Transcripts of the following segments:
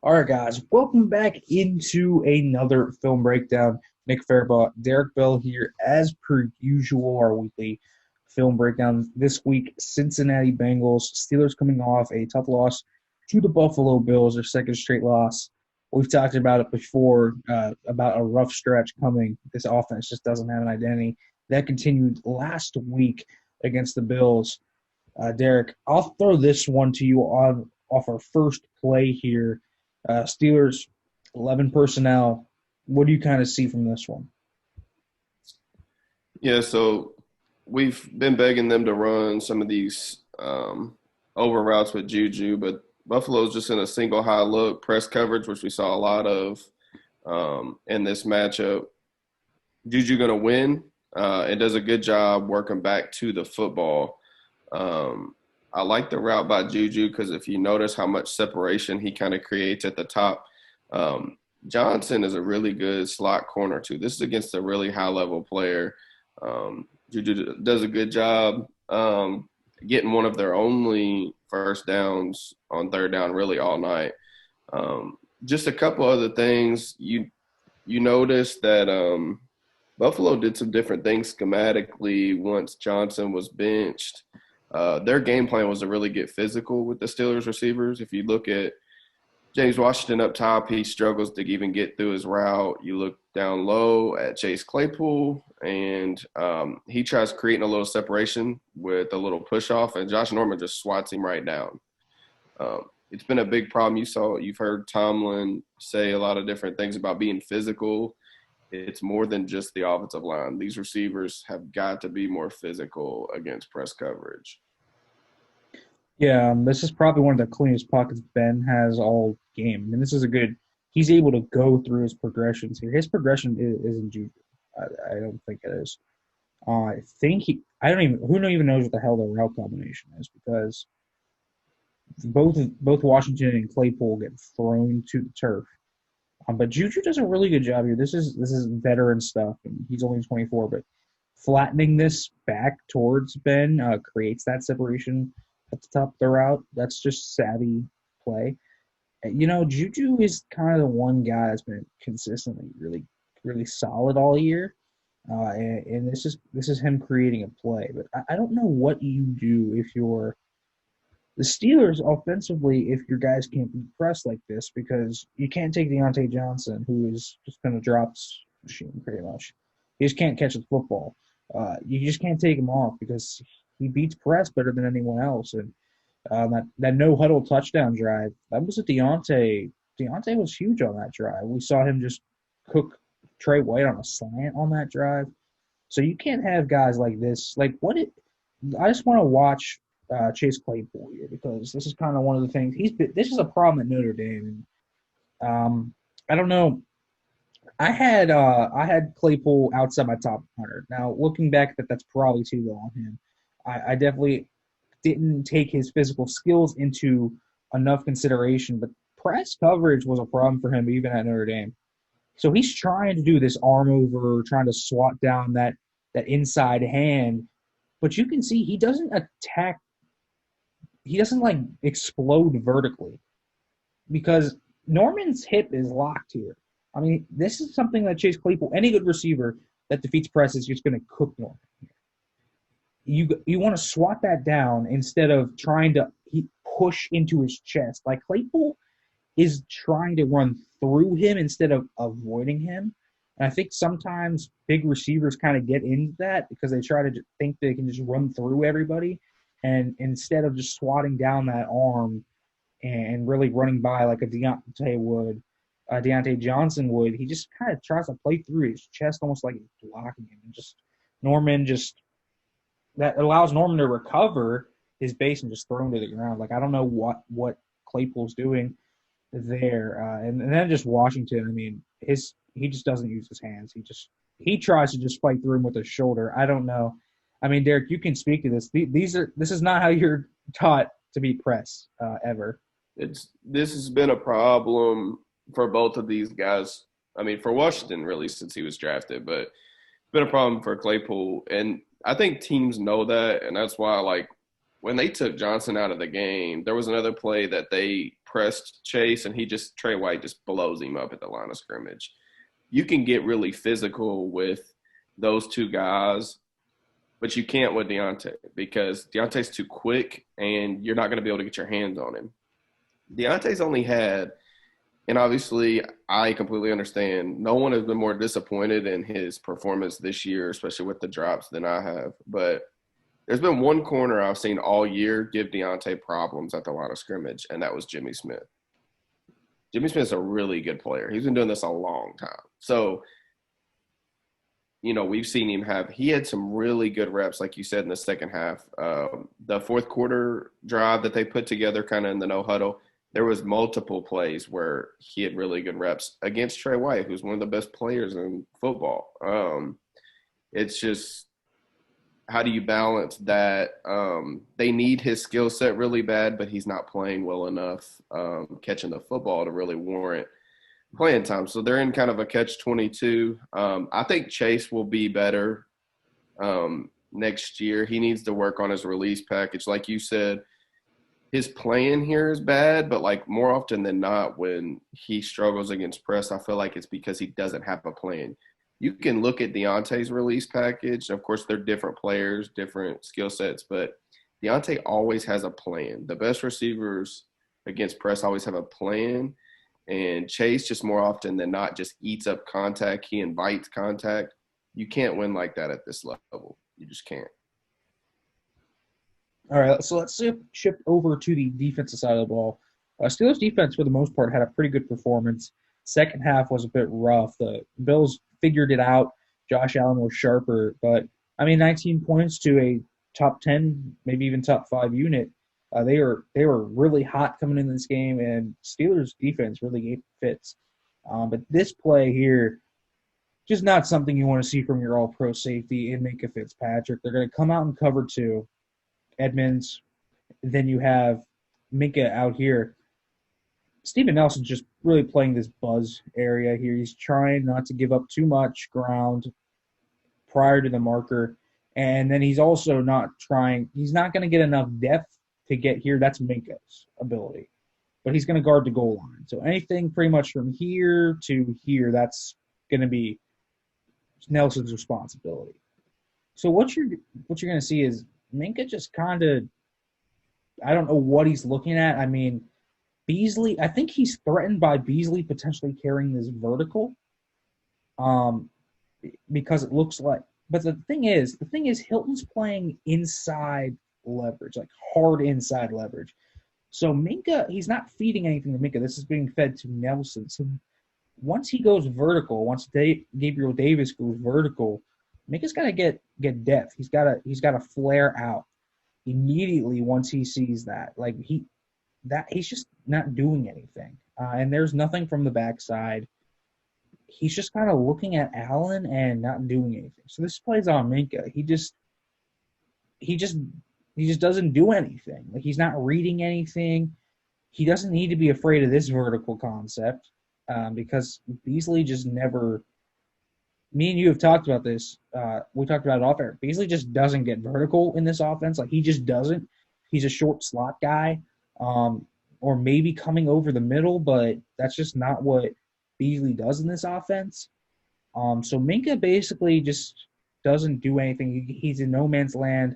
All right, guys, welcome back into another film breakdown. Nick Faribault, Derrick Bell here, as per usual, our weekly film breakdown. This week, Cincinnati Bengals, Steelers coming off a tough loss to the Buffalo Bills, their second straight loss. We've talked about it before, about a rough stretch coming. This offense just doesn't have an identity. That continued last week against the Bills. Derrick, I'll throw this one to you on off our first play here. Steelers, 11 personnel. What do you kind of see from this one? Yeah, so we've been begging them to run some of these over routes with Juju, but Buffalo's just in a single high look press coverage, which we saw a lot of in this matchup. Juju going to win and does a good job working back to the football. I like the route by Juju because if you notice how much separation he kind of creates at the top, Johnson is a really good slot corner too. This is against a really high level player. Juju does a good job getting one of their only first downs on third down really all night. Just a couple other things. You notice that Buffalo did some different things schematically once Johnson was benched. Their game plan was to really get physical with the Steelers receivers. If you look at James Washington up top, he struggles to even get through his route. You look down low at Chase Claypool, and he tries creating a little separation with a little push off, and Josh Norman just swats him right down. It's been a big problem. You've heard Tomlin say a lot of different things about being physical. It's more than just the offensive line. These receivers have got to be more physical against press coverage. Yeah, this is probably one of the cleanest pockets Ben has all game. I mean, this is a good. He's able to go through his progressions here. His progression isn't Juju. I don't think it is. I think he. I don't even. Who even knows what the hell the route combination is because both Washington and Claypool get thrown to the turf. But Juju does a really good job here. This is veteran stuff, and he's only 24, but flattening this back towards Ben creates that separation at the top of the route. That's just savvy play. Juju is kind of the one guy that's been consistently really, really solid all year. And this is him creating a play. But I don't know what you do if you're the Steelers offensively if your guys can't be pressed like this because you can't take Deontay Johnson, who is just going to drop machine pretty much. He just can't catch the football. You just can't take him off because he beats press better than anyone else. And that no huddle touchdown drive, that was a Deontay. Deontay was huge on that drive. We saw him just cook Trey White on a slant on that drive. So you can't have guys like this. I just want to watch Chase Claypool here because this is kind of one of the things this is a problem at Notre Dame. I don't know. I had Claypool outside my top 100. Now looking back, that's probably too low on him. I definitely didn't take his physical skills into enough consideration, but press coverage was a problem for him even at Notre Dame. So he's trying to do this arm over, trying to swat down that inside hand, but you can see he doesn't attack. He doesn't like explode vertically because Norman's hip is locked here. I mean, this is something that Chase Claypool, any good receiver that defeats press, is just going to cook Norman. You want to swat that down instead of trying to push into his chest. Like Claypool is trying to run through him instead of avoiding him. And I think sometimes big receivers kind of get into that because they try to think they can just run through everybody. And instead of just swatting down that arm and really running by like a Deontay Johnson would, he just kind of tries to play through his chest almost like he's blocking him. And Norman that allows Norman to recover his base and just throw him to the ground. Like I don't know what Claypool's doing there. And then just Washington, I mean, he just doesn't use his hands. He tries to just fight through him with his shoulder. I don't know. I mean, Derrick, you can speak to this. This is not how you're taught to be press ever. This has been a problem for both of these guys. I mean, for Washington really since he was drafted, but it's been a problem for Claypool, and I think teams know that, and that's why like when they took Johnson out of the game, there was another play that they pressed Chase, and Trey White just blows him up at the line of scrimmage. You can get really physical with those two guys, but you can't with Deontay because Deontay's too quick, and you're not going to be able to get your hands on him. Deontay's only had, and obviously I completely understand, no one has been more disappointed in his performance this year, especially with the drops, than I have. But there's been one corner I've seen all year give Deontay problems at the line of scrimmage, and that was Jimmy Smith. Jimmy Smith's a really good player. He's been doing this a long time. So, we've seen him he had some really good reps, like you said, in the second half. The fourth quarter drive that they put together kind of in the no huddle, there was multiple plays where he had really good reps against Trey White, who's one of the best players in football. It's just, how do you balance that? They need his skill set really bad, but he's not playing well enough catching the football to really warrant playing time. So they're in kind of a catch-22. I think Chase will be better next year. He needs to work on his release package. Like you said, his playing here is bad, but like more often than not when he struggles against press, I feel like it's because he doesn't have a plan. You can look at Deontay's release package. Of course, they're different players, different skill sets, but Deontay always has a plan. The best receivers against press always have a plan, and Chase just more often than not just eats up contact. He invites contact. You can't win like that at this level. You just can't. All right, so let's shift over to the defensive side of the ball. Steelers defense, for the most part, had a pretty good performance. Second half was a bit rough. The Bills figured it out. Josh Allen was sharper, but 19 points to a top 10, maybe even top 5 unit. They were really hot coming in this game, and Steelers defense really gave fits. But this play here, just not something you want to see from your All-Pro safety in Minkah Fitzpatrick. They're going to come out and cover 2. Edmonds, then you have Minkah out here. Steven Nelson's just really playing this buzz area here. He's trying not to give up too much ground prior to the marker. And then he's also he's not going to get enough depth to get here. That's Minkah's ability. But he's going to guard the goal line. So anything pretty much from here to here, that's going to be Nelson's responsibility. So what you're going to see is Minkah just kind of, I don't know what he's looking at. Beasley, I think he's threatened by Beasley potentially carrying this vertical because it looks like – but the thing is Hilton's playing inside leverage, like hard inside leverage. So Minkah, he's not feeding anything to Minkah. This is being fed to Nelson. So once he goes vertical, once Gabriel Davis goes vertical, Minkah's got to get depth. He's got to flare out immediately once he sees that. Like he's just not doing anything. And there's nothing from the backside. He's just kind of looking at Allen and not doing anything. So this plays on Minkah. He just doesn't do anything. Like he's not reading anything. He doesn't need to be afraid of this vertical concept because Beasley just never – me and you have talked about this. We talked about it off air. Beasley just doesn't get vertical in this offense. Like he just doesn't. He's a short slot guy, or maybe coming over the middle, but that's just not what Beasley does in this offense. So Minkah basically just doesn't do anything. He's in no man's land.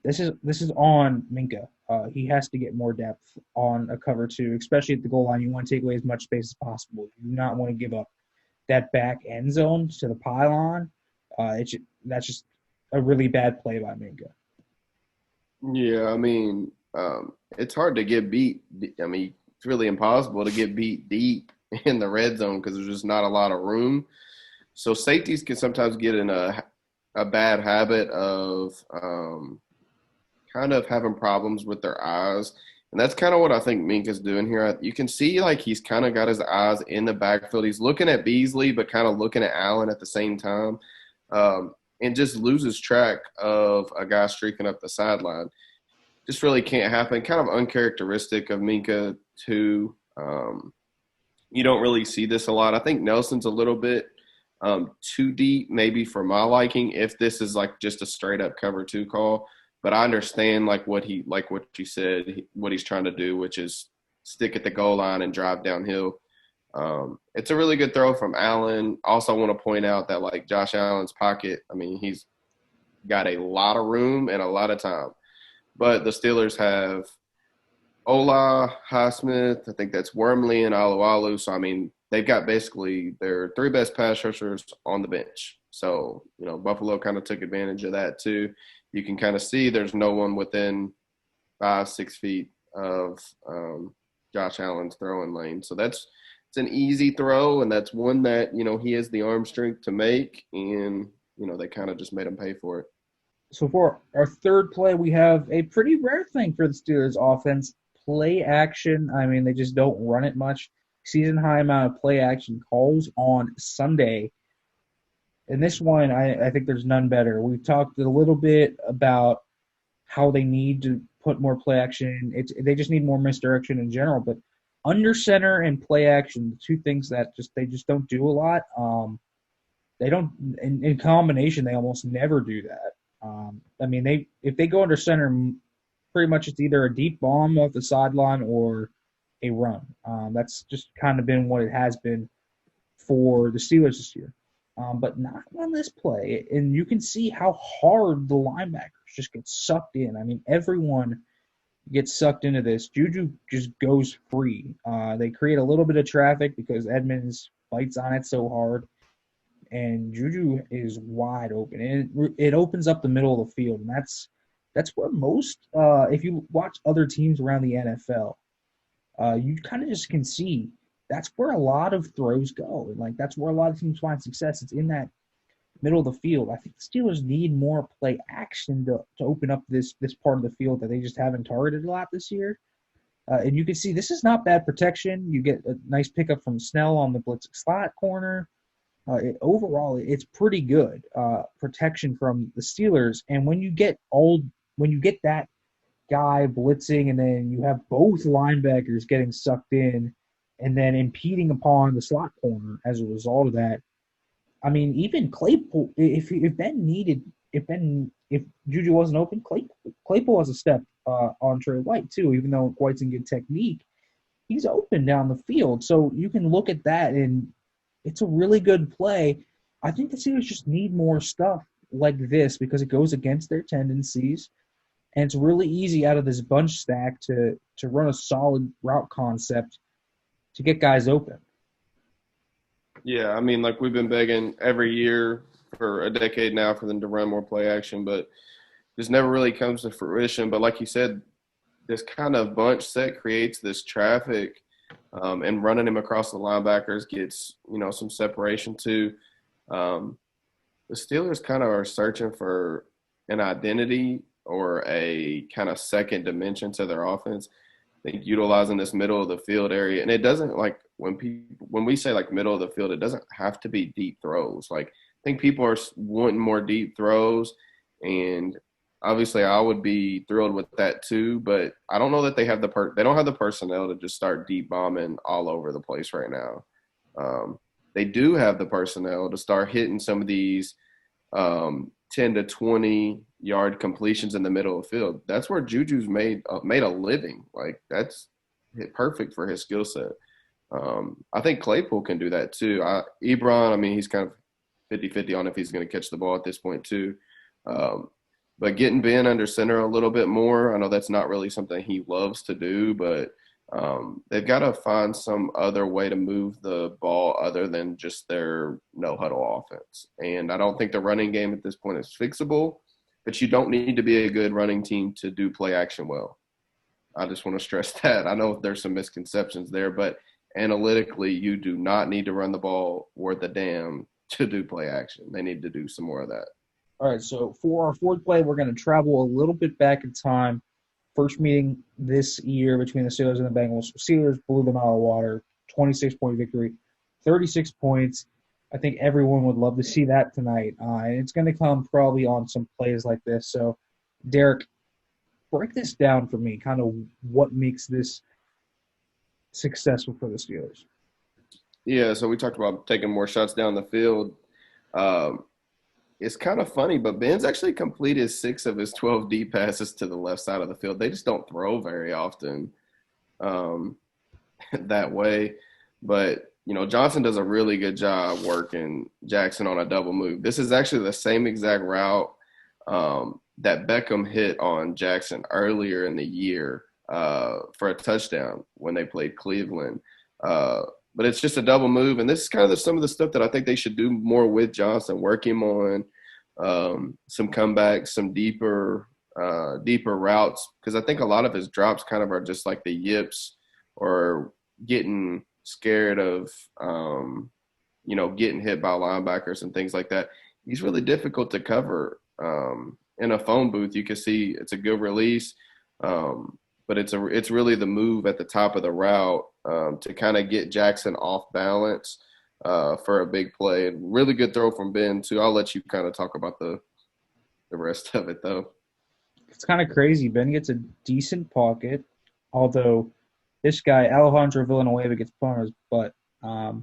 This is on Minkah. He has to get more depth on a cover 2, especially at the goal line. You want to take away as much space as possible. You do not want to give up that back end zone to the pylon. That's just a really bad play by Minkah. Yeah, it's hard to get beat. It's really impossible to get beat deep in the red zone because there's just not a lot of room. So safeties can sometimes get in a bad habit of kind of having problems with their eyes. And that's kind of what I think Minkah's doing here. You can see like he's kind of got his eyes in the backfield. He's looking at Beasley but kind of looking at Allen at the same time and just loses track of a guy streaking up the sideline. Just really can't happen. Kind of uncharacteristic of Minkah too. You don't really see this a lot. I think Nelson's a little bit too deep maybe for my liking if this is like just a straight-up cover 2 call. but I understand what you said, what he's trying to do, which is stick at the goal line and drive downhill. It's a really good throw from Allen. Also, want to point out that like Josh Allen's pocket, I mean, he's got a lot of room and a lot of time. But the Steelers have Ola, Highsmith, I think that's Wormley and Alualu. So, I mean, they've got basically their three best pass rushers on the bench. So, Buffalo kind of took advantage of that too. You can kind of see there's no one within 5-6 feet of Josh Allen's throwing lane. So it's an easy throw, and that's one that, he has the arm strength to make, and, they kind of just made him pay for it. So for our third play, we have a pretty rare thing for the Steelers offense, play action. I mean, they just don't run it much. Season high amount of play action calls on Sunday. In this one, I think there's none better. We've talked a little bit about how they need to put more play action. They just need more misdirection in general. But under center and play action, the two things that they just don't do a lot. They don't in combination. They almost never do that. I mean, if they go under center, pretty much it's either a deep bomb off the sideline or a run. That's just kind of been what it has been for the Steelers this year. But not on this play. And you can see how hard the linebackers just get sucked in. I mean, everyone gets sucked into this. Juju just goes free. They create a little bit of traffic because Edmonds fights on it so hard. And Juju is wide open. And it opens up the middle of the field. And that's where most if you watch other teams around the NFL, you kind of just can see that's where a lot of throws go. And like that's where a lot of teams find success. It's in that middle of the field. I think the Steelers need more play action to open up this part of the field that they just haven't targeted a lot this year. And you can see this is not bad protection. You get a nice pickup from Snell on the blitz slot corner. Overall, it's pretty good protection from the Steelers. And when you get that guy blitzing, and then you have both linebackers getting sucked in, and then impeding upon the slot corner as a result of that. I mean, even Claypool, if Juju wasn't open, Claypool has a step on Trey White too. Even though White's in good technique, he's open down the field. So you can look at that, and it's a really good play. I think the Steelers just need more stuff like this because it goes against their tendencies, and it's really easy out of this bunch stack to run a solid route concept to get guys open. Yeah, I mean, like we've been begging every year for a decade now for them to run more play action, but this never really comes to fruition. But like you said, this kind of bunch set creates this traffic, and running him across the linebackers gets, some separation too. The Steelers kind of are searching for an identity or a kind of second dimension to their offense. I think utilizing this middle of the field area, and it doesn't like when we say like middle of the field, it doesn't have to be deep throws. Like I think people are wanting more deep throws, and obviously I would be thrilled with that too. But I don't know that they have they don't have the personnel to just start deep bombing all over the place right now. They do have the personnel to start hitting some of these 10 to 20 yard completions in the middle of the field. That's where Juju's made a living. Like that's perfect for his skill set. I think Claypool can do that too. Ebron, I mean, he's kind of 50-50 on if he's going to catch the ball at this point too. But getting Ben under center a little bit more, I know that's not really something he loves to do, but they've got to find some other way to move the ball other than just their no-huddle offense. And I don't think the running game at this point is fixable, but you don't need to be a good running team to do play action well. I just want to stress that. I know there's some misconceptions there, but analytically, you do not need to run the ball worth a damn to do play action. They need to do some more of that. All right, so for our fourth play, we're going to travel a little bit back in time. First meeting this year between the Steelers and the Bengals. Steelers blew them out of the water, 26-point victory, 36 points. I think everyone would love to see that tonight. And it's going to come probably on some plays like this. So, Derrick, break this down for me, kind of what makes this successful for the Steelers. Yeah, so we talked about taking more shots down the field. it's kind of funny, but Ben's actually completed 6 of his 12 deep passes to the left side of the field. They just don't throw very often um, that way. But Johnson does a really good job working Jackson on a double move. This is actually the same exact route that Beckham hit on Jackson earlier in the year for a touchdown when they played Cleveland. But it's just a double move, and this is kind of some of the stuff that I think they should do more with Johnson. Work him on some comebacks, some deeper routes, because I think a lot of his drops kind of are just like the yips or getting scared of getting hit by linebackers and things like that. He's really difficult to cover. In a phone booth, you can see it's a good release, but it's really the move at the top of the route to kind of get Jackson off balance for a big play. And really good throw from Ben too. I'll let you kind of talk about the rest of it though. It's kind of crazy. Ben gets a decent pocket, although this guy Alejandro Villanueva gets put on his butt. I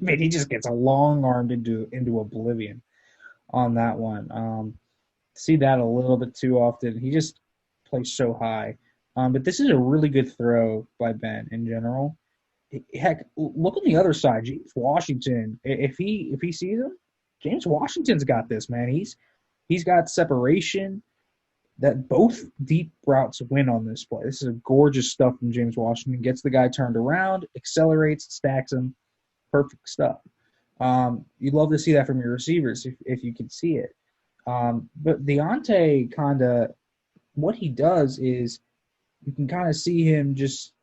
mean, he just gets a long armed into oblivion on that one. See that a little bit too often. He just plays so high. But this is a really good throw by Ben in general. Heck, look on the other side. James Washington, if he sees him, James Washington's got this, man. He's got separation. That both deep routes win on this play. This is gorgeous stuff from James Washington. Gets the guy turned around, accelerates, stacks him. Perfect stuff. You'd love to see that from your receivers if you can see it. But Deontay kind of, what he does is you can kind of see him just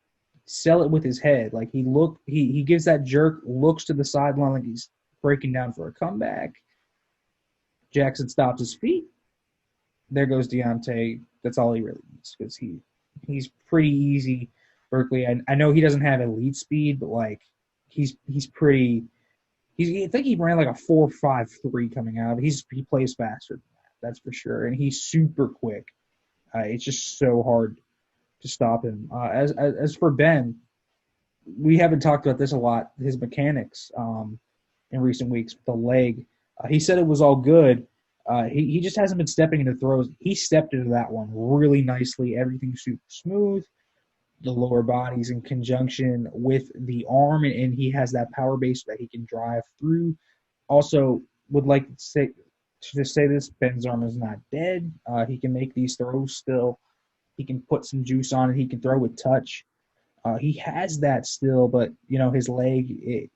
sell it with his head. Like he gives that jerk, looks to the sideline like he's breaking down for a comeback. Jackson stops his feet. There goes Deontay. That's all he really needs because he's pretty easy. Berkeley. I know he doesn't have elite speed, but like he's pretty. I think he ran like a 4.53 coming out. He plays faster than that. That's for sure, and he's super quick. It's just so hard to stop him. As for Ben, we haven't talked about this a lot. His mechanics in recent weeks with the leg. He said it was all good. He just hasn't been stepping into throws. He stepped into that one really nicely. Everything's super smooth. The lower body's in conjunction with the arm, and he has that power base that he can drive through. Also, would like to say this, Ben's arm is not dead. He can make these throws still. He can put some juice on it. He can throw with touch. He has that still, but, his leg, it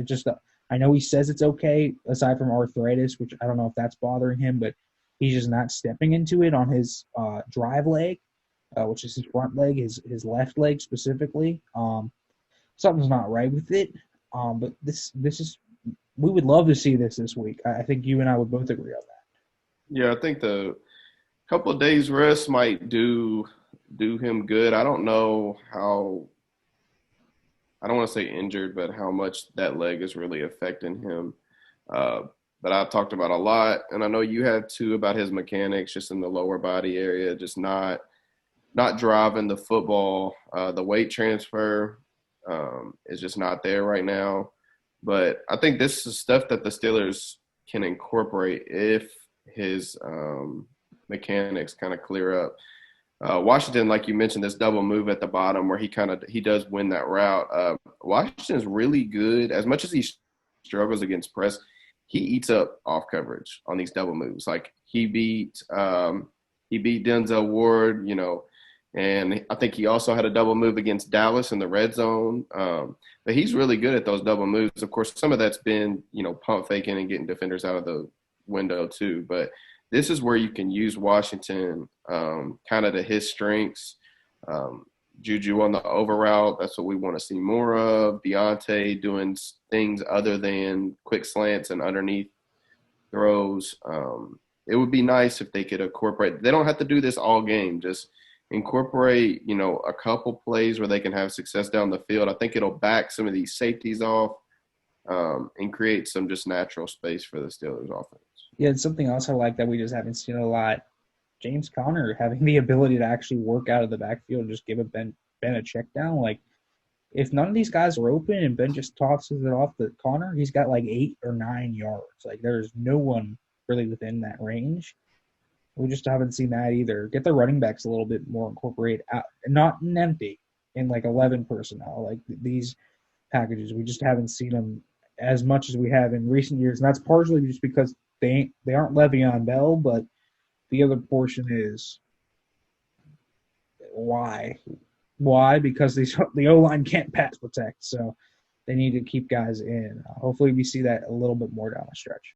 just I know he says it's okay, aside from arthritis, which I don't know if that's bothering him, but he's just not stepping into it on his drive leg, which is his front leg, his left leg specifically. Something's not right with it. But this is we would love to see this week. I think you and I would both agree on that. Yeah, I think the couple of days rest might do him good. I don't know how. I don't want to say injured, but how much that leg is really affecting him. But I've talked about a lot, and I know you have too, about his mechanics just in the lower body area, just not driving the football. The weight transfer is just not there right now. But I think this is stuff that the Steelers can incorporate if his mechanics kind of clear up. Washington, like you mentioned, this double move at the bottom where he does win that route. Washington's really good. As much as he struggles against press, he eats up off coverage on these double moves. Like he beat Denzel Ward, and I think he also had a double move against Dallas in the red zone. But he's really good at those double moves. Of course, some of that's been, pump faking and getting defenders out of the window too. But this is where you can use Washington kind of to his strengths. Juju on the over route, that's what we want to see more of. Deontay doing things other than quick slants and underneath throws. It would be nice if they could incorporate – they don't have to do this all game. Just incorporate, a couple plays where they can have success down the field. I think it'll back some of these safeties off and create some just natural space for the Steelers offense. Yeah, it's something else I like that we just haven't seen a lot. James Conner having the ability to actually work out of the backfield and just give Ben a check down. Like, if none of these guys are open and Ben just tosses it off the corner, he's got like 8 or 9 yards. Like there's no one really within that range. We just haven't seen that either. Get the running backs a little bit more incorporated, out, not in empty, in like 11 personnel. Like these packages, we just haven't seen them as much as we have in recent years, and that's partially just because they aren't Le'Veon Bell, but the other portion is why. Why? Because the O line can't pass protect, so they need to keep guys in. Hopefully, we see that a little bit more down the stretch.